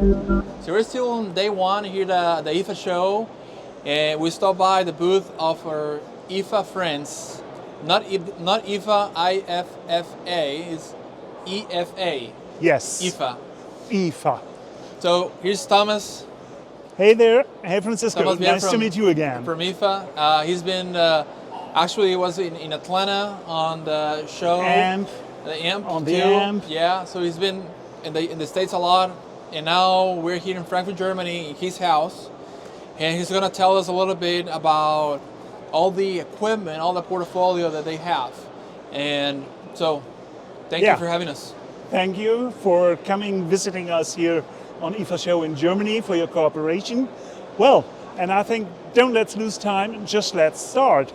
So we're still on day one here at the IFA show, and we stopped by the booth of our IFA friends. Not IFA, IFFA, it's EFA. Yes. IFA. IFA. So here's Thomas. Hey there. Hey, Francisco. Thomas Nice to meet you again. From IFA. He's been, actually he was in Atlanta on the show. AMP. The AMP On too. the AMP. Yeah, so he's been in the States a lot. And now we're here in Frankfurt, Germany, in his house. And he's going to tell us a little bit about all the equipment, all the portfolio that they have. And so, thank you for having us. Thank you for coming, visiting us here on IFA show in Germany, for your cooperation. Well, and I think don't let's lose time, just let's start.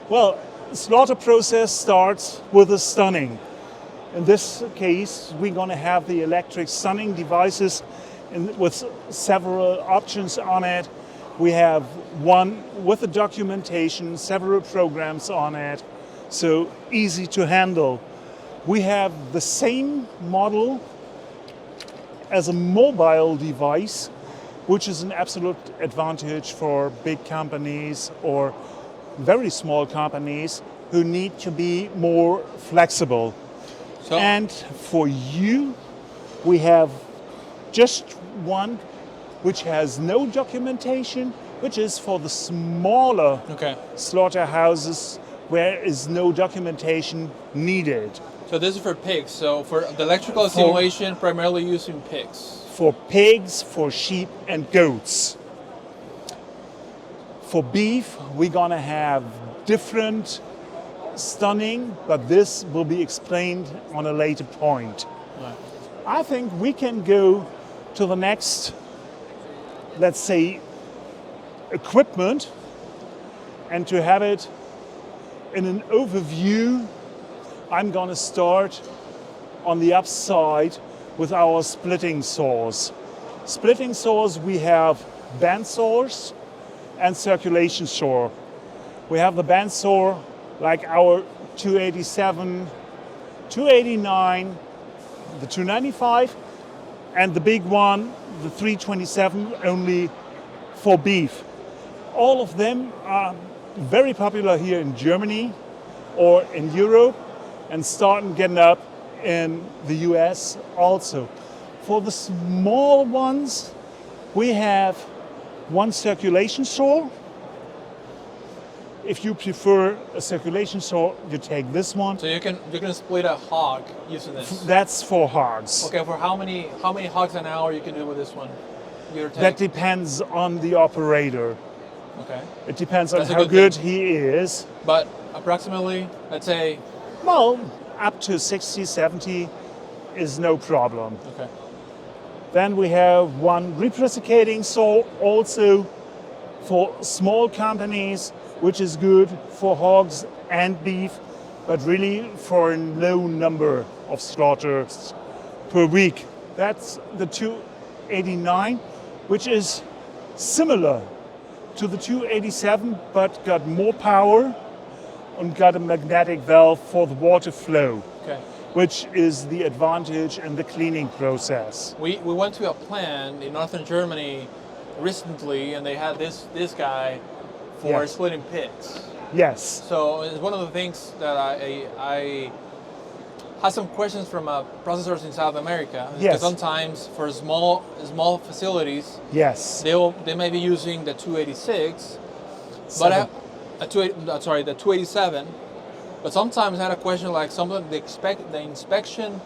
Well, slaughter process starts with a stunning. In this case, we're going to have the electric stunning devices with several options on it. We have one with the documentation, several programs on it, so easy to handle. We have the same model as a mobile device, which is an absolute advantage for big companies or very small companies who need to be more flexible. And for you, we have just one which has no documentation, which is for the smaller slaughterhouses where is no documentation needed. So this is for pigs. So for the electrical simulation, primarily using pigs. For pigs, for sheep and goats. For beef, we're gonna have different stunning, but this will be explained on a later point. Right. I think we can go to the next, let's say, equipment, and to have it in an overview, I'm going to start on the upside with our splitting saws. Splitting saws, we have band saws and circulation saw. We have the band saw like our 287, 289, the 295, and the big one, the 327, only for beef. All of them are very popular here in Germany or in Europe, and starting getting up in the US also. For the small ones, we have one circulation saw. If you prefer a circulation saw, you take this one. So you can split a hog using this. That's for hogs. Okay, for how many hogs an hour you can do with this one? That depends on the operator. Okay. It depends on how good he is. But approximately, let's say. Well, up to 60, 70 is no problem. Okay. Then we have one reciprocating saw, also for small companies, which is good for hogs and beef, but really for a low number of slaughters per week. That's the 289, which is similar to the 287, but got more power and got a magnetic valve for the water flow, which is the advantage in the cleaning process. We went to a plant in northern Germany recently, and they had this guy for splitting pigs. Yes. So it's one of the things that I had some questions from processors in South America. Yes. Because sometimes for small facilities, they may be using the 286, but the 287. But sometimes I had a question like the inspection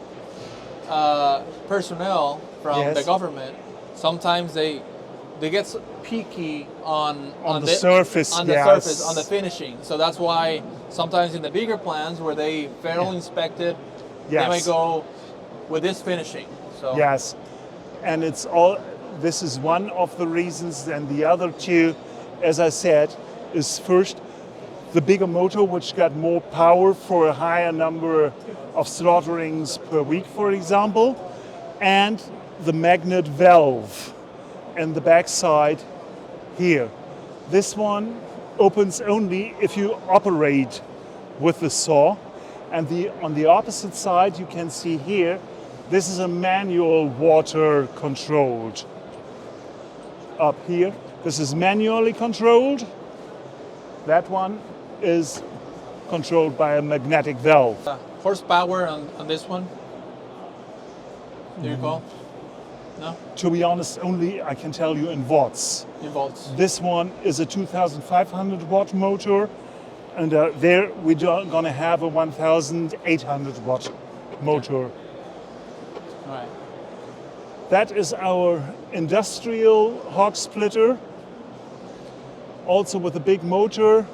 personnel from the government. Sometimes they get picky on the surface, on the finishing. So that's why sometimes in the bigger plants where they federally inspected, they may go with this finishing. So yes, and this is one of the reasons, and the other two, as I said, is first the bigger motor, which got more power for a higher number of slaughterings per week, for example, and the magnet valve and the backside here. This one opens only if you operate with the saw, and on the opposite side you can see here This is a manual water controlled. Up here, this is manually controlled. That one is controlled by a magnetic valve. Horsepower on this one? Do you recall? No? To be honest, only I can tell you in watts. In volts. This one is a 2,500 watt motor, and there we're gonna have a 1,800 watt motor. All right. That is our industrial hog splitter, also with a big motor,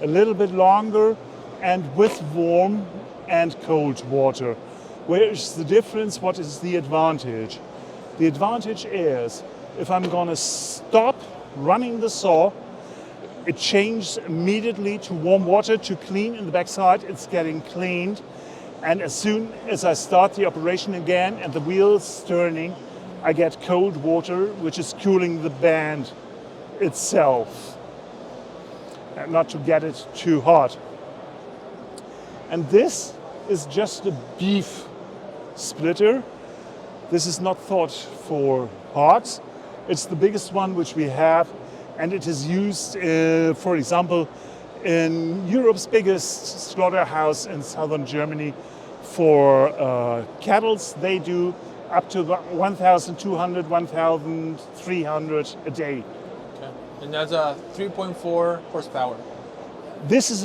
a little bit longer, and with warm and cold water. Where is the difference? What is the advantage? The advantage is if I'm gonna stop running the saw, it changes immediately to warm water to clean in the backside. It's getting cleaned. And as soon as I start the operation again and the wheel's turning, I get cold water, which is cooling the band itself, and not to get it too hot. And this is just a beef splitter. This is not thought for hogs. It's the biggest one which we have, and it is used, for example, in Europe's biggest slaughterhouse in southern Germany for cattle. They do up to 1,200, 1,300 a day. Okay. And that's a 3.4 horsepower. This is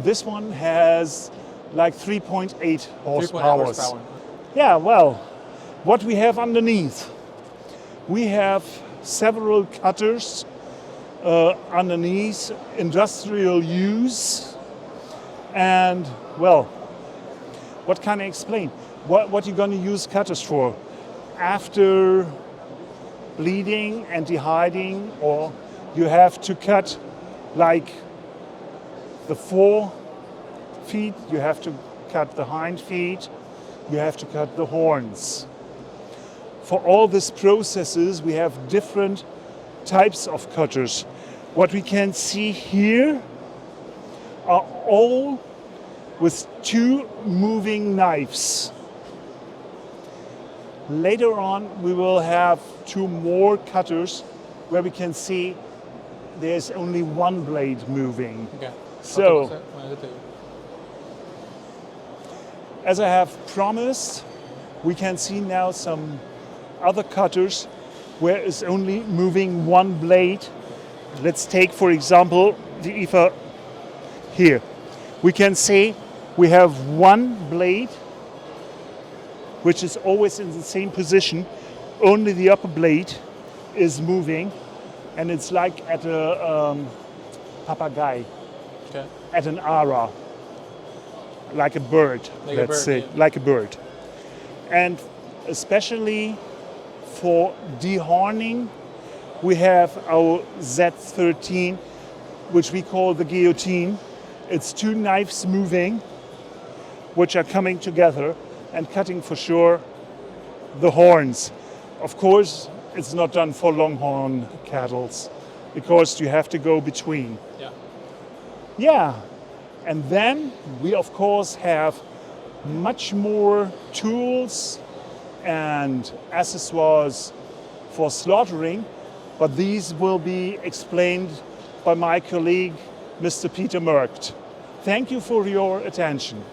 this one has like 3.8 horsepower. 3.8 horsepower. Yeah, well, what we have underneath, we have several cutters underneath, industrial use, and well, what can I explain? What you're going to use cutters for? After bleeding and dehydrating, or you have to cut like the fore feet, you have to cut the hind feet, you have to cut the horns. For all these processes, we have different types of cutters. What we can see here are all with two moving knives. Later on, we will have two more cutters where we can see there's only one blade moving. Okay. So, as I have promised, we can see now some other cutters where it's only moving one blade. Let's take, for example, the IFA here. We can see we have one blade which is always in the same position. Only the upper blade is moving, and it's like at a papagay, okay, at an ara, like a bird, like let's say, yeah. like a bird. And especially for dehorning, we have our Z13, which we call the guillotine. It's two knives moving, which are coming together and cutting for sure the horns. Of course, it's not done for longhorn cattle because you have to go between. Yeah. Yeah, and then we of course have much more tools and accessoires for slaughtering, but these will be explained by my colleague, Mr. Peter Merkt. Thank you for your attention.